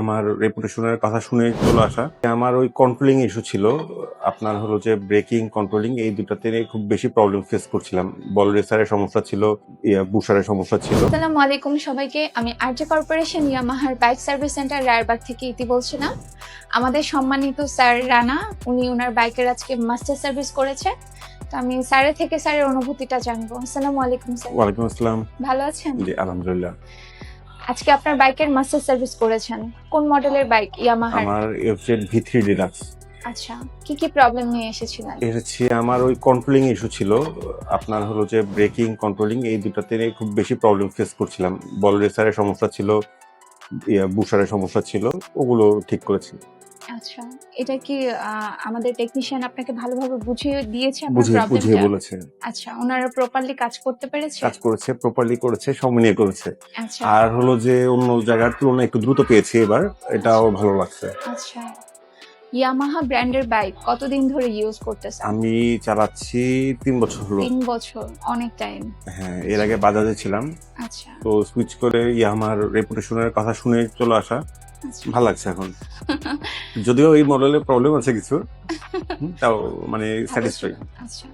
আমার রেপুটেশনের কথা শুনে চলে আসা। আমার ওই কন্ট্রোলিং ইস্যু ছিল। আপনার হলো যে ব্রেকিং, কন্ট্রোলিং এই দুটাতে খুব বেশি প্রবলেম ফেস করছিলাম। বল রেসারের সমস্যা ছিল, বুশারের সমস্যা ছিল। আসসালামু আলাইকুম সবাইকে। আমি আরজে কর্পোরেশন ইয়ামাহার বাইক সার্ভিস সেন্টার রায়েরবাগ থেকে ইতি বলছিলাম। আমাদের সম্মানিত স্যার রানা, উনি ওনার বাইকের আজকে মাস্টার সার্ভিস করেছে। তো আমি স্যারের থেকে স্যারের অনুভূতিটা জানবো। আসসালামু আলাইকুম স্যার। ওয়ালাইকুম আসসালাম। ভালো আছেন? জি আলহামদুলিল্লাহ। আজকে আপনার বাইকের মাস্টার সার্ভিস করেছেন। কোন মডেলের বাইক? ইয়ামাহার। আমার এফজেড V3 ডিলাক্স। আচ্ছা, কি কি প্রবলেম নিয়ে এসেছিলেন? এসেছি আমার ওই কন্ট্রোলিং ইস্যু ছিল। আপনার হলো যে ব্রেকিং, কন্ট্রোলিং এই দুটাতে খুব বেশি প্রবলেম ফেস করছিলাম। বল রেসারের সমস্যা ছিল, বুশারের সমস্যা ছিল, ওগুলো ঠিক করেছি। আচ্ছা, এটা কি আমাদের টেকনিশিয়ান আপনাকে ভালোভাবে বুঝিয়ে দিয়েছে আপনার বুঝিয়ে প্রবলেমটা? বলেছে, আচ্ছা, ওনারা প্রপারলি কাজ করতে পেরেছে? কাজ করেছে, প্রপারলি করেছে, সময় নিয়ে করেছে। আচ্ছা আর হলো যে অন্য জায়গার তুলনায় একটু দ্রুত পেয়েছি এবার, এটাও ভালো লাগছে। আচ্ছা, ইয়ামাহা ব্র্যান্ডের বাইক কতদিন ধরে ইউজ করতেছেন? আমি চালাচ্ছি 3 বছর হলো। 3 বছর, অনেক টাইম। হ্যাঁ, এর আগে বাজাজে ছিলাম, আচ্ছা তো সুইচ করে আমার রেপুটেশনের কথা শুনে চলে আসা। আচ্ছা। ভালো লাগছে এখন, যদিও এই মডেলের প্রবলেম আছে কিছু, তাও মানে ভালো স্যাটিসফাই। ছিল। আচ্ছা,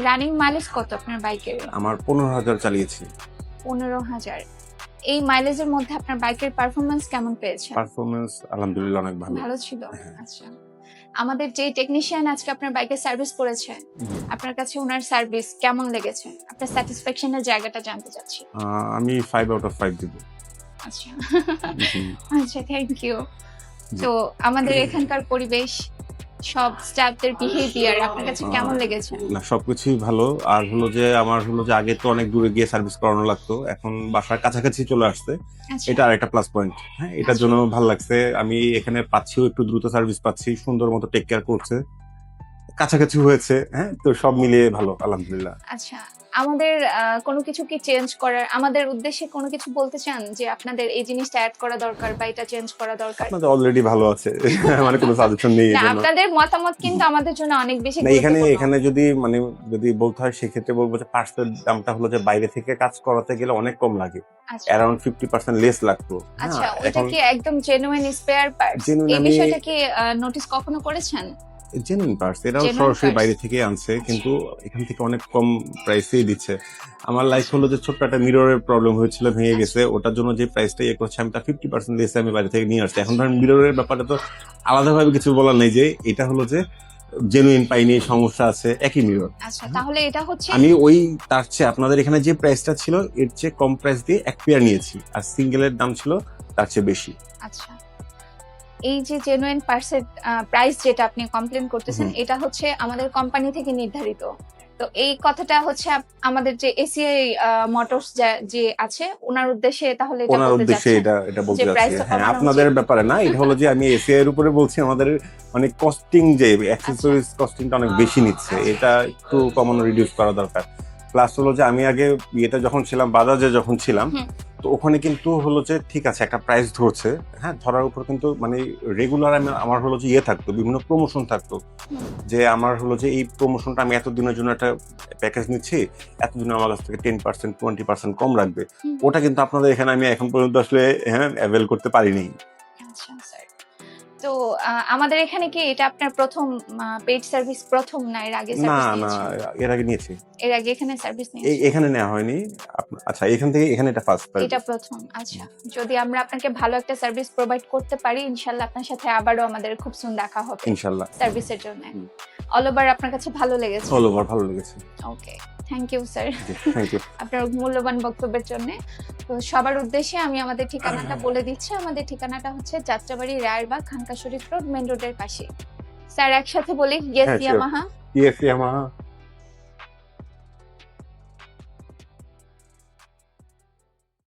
রানিং মাইলেজ কত আপনার বাইকের? আমার 15,000 চালিয়েছি। 15,000। এই মাইলেজের মধ্যে আপনার বাইকের পারফরম্যান্স কেমন পেয়েছেন? পারফরমেন্স আলহামদুলিল্লাহ অনেক ভালো। ভালো ছিল। হ্যাঁ। আচ্ছা, আমাদের যে টেকনিশিয়ান আজকে আপনার বাইকের সার্ভিস করেছে, আপনার কাছে ওনার সার্ভিস কেমন লেগেছে? আপনার স্যাটিসফ্যাকশনের জায়গাটা জানতে চাচ্ছি। আমি 5 আউট অফ 5 দিব। আচ্ছা জি। আচ্ছা, থ্যাংক ইউ। তো আমাদের এখানকার পরিবেশ, সব স্টাফদের বিহেভিয়ার আপনার কাছে কেমন লেগেছে? না, সবকিছুই ভালো। আর হলো যে আমার হলো যে আগে তো অনেক দূরে গিয়ে সার্ভিস করানো লাগতো, এখন বাসার কাছাকাছি চলে আসছে, আচ্ছা এটা আরেকটা প্লাস পয়েন্ট। হ্যাঁ, এটার জন্য ভালো লাগছে। আমি এখানে পাচ্ছিও, একটু দ্রুত সার্ভিস পাচ্ছি, সুন্দর মতো টেক কেয়ার করছে, কাছাকাছি হয়েছে। হ্যাঁ, তো সব মিলিয়ে ভালো আলহামদুলিল্লাহ। আচ্ছা, আমাদের কোনো কিছু কি চেঞ্জ করার, আমাদের উদ্দেশ্যে কোনো কিছু বলতে চান যে আপনাদের এই জিনিসটা অ্যাড করা দরকার বা এটা চেঞ্জ করা দরকার? আপনাদের অলরেডি ভালো আছে, মানে কোনো সাজেশন নেই না, এজন্য। আপনাদের মতামত কিন্তু আমাদের জন্য অনেক বেশি না, এখানে গুরুত্বপূর্ণ। যদি মানে যদি বলতে হয় সেক্ষেত্রে বলবো যে পার্টসের দামটা হলো যে বাইরে থেকে কাজ করাতে গেলে অনেক কম লাগে, আচ্ছা অ্যারাউন্ড 50% লেস লাগতো। আচ্ছা, হ্যাঁ, ওইটা এখন কি একদম জেনুইন স্পেয়ার পার্টস? Genuine এই আমি বিষয়টা কি নোটিস কখনো করেছেন? জেনুইন পার্টস, এরাও Genuine সরাসরি parts? বাইরে থেকে আনছে, আচ্ছা। কিন্তু এখান থেকে অনেক কম প্রাইসেই দিচ্ছে। আমার লাইফ হলো যে ছোট্ট একটা মিররের প্রবলেম হয়েছিল, ভেঙে আচ্ছা। গেছে, ওটার জন্য যে প্রাইসটা ইয়ে করছে আমি তার 50% লেসে আমি বাইরে থেকে নিয়ে আসছি। এখন ধরেন মিররের ব্যাপারে তো আলাদাভাবে কিছু বলার নেই যে এটা হলো যে জেনুইন পাইনি, সমস্যা আছে, একই মিরর। আচ্ছা, তাহলে এটা হচ্ছে আমি ওই তার চেয়ে আপনাদের এখানে যে প্রাইসটা ছিল এর চেয়ে কম প্রাইস দিয়ে এক পেয়ার নিয়েছি, আর সিঙ্গেলের দাম ছিল তার চেয়ে বেশি। আচ্ছা, এই যে জেনুইন পার্টসের প্রাইস যেটা আপনি কমপ্লেন করতেছেন, এটা হচ্ছে আমাদের কোম্পানি থেকে নির্ধারিত। তো এই কথাটা হচ্ছে আমাদের যে এসিআই মোটরস যে আছে ওনার উদ্দেশ্যে তাহলে এটা ওনার বলতে উদ্দেশ্যে যাচ্ছেন এটা বলতে যে যাচ্ছি। প্রাইসটা হ্যাঁ, কমানো আপনাদের উচিত। ব্যাপারে না, এটা হলো যে আমি এসিআই এর উপরে বলছি, আমাদের মানে কস্টিং যে অ্যাক্সেসরিজ কস্টিংটা অনেক বেশি নিচ্ছে, এটা একটু কমানো, রিডিউস করা দরকার। প্লাস হলো যে আমি আগে ইয়েটা যখন ছিলাম, বাজাজে যখন ছিলাম, হুম। তো ওখানে কিন্তু হলো যে ঠিক আছে একটা প্রাইস ধরছে, হ্যাঁ, ধরার উপর কিন্তু মানে রেগুলার আমার হলো যে ইয়ে থাকতো, বিভিন্ন প্রমোশন থাকতো, যে আমার হলো যে এই প্রমোশনটা আমি এতদিনের জন্য একটা প্যাকেজ নিচ্ছি, এতদিন আমার কাছ থেকে 10% 20% কম রাখবে। ওটা কিন্তু আপনাদের এখানে আমি এখন পর্যন্ত আসলে হ্যাঁ অ্যাভেল করতে পারিনি। আচ্ছা স্যার, তো আমাদের এখানে কি এটা আপনার প্রথম পেইড সার্ভিস, প্রথম না এর আগে না সার্ভিস না, নিয়েছেন? এর আগে নিয়েছি। এর আগে এখানে সার্ভিস নিয়েছেন? এখানে নেওয়া হয়নি। আচ্ছা, এখান থেকে এখানে এটা ফার্স্ট এটা প্রথম। আচ্ছা, যদি আমরা আপনাকে ভালো একটা সার্ভিস প্রোভাইড করতে পারি, ইনশাআল্লাহ আপনার সাথে আবারও আমাদের খুব সুন দেখা হবে ইনশাআল্লাহ। সার্ভিসের জন্য। অল ওভার আপনার কাছে ভালো লেগেছে? অল ওভার ভালো লেগেছে। Okay, thank you sir thank you. আপনার মূল্যবান বক্তব্যের জন্য। তো সবার উদ্দেশ্যে আমি আমাদের ঠিকানাটা বলে দিচ্ছি। আমাদের ঠিকানাটা হচ্ছে যাত্রাবাড়ি, রায়েরবাগ, খানকা শরীফ রোড, মেন রোডের পাশে। স্যার একসাথে বলি, ইয়েস হ্যাঁ, sure. ইয়ামাহা। Yes Yamaha.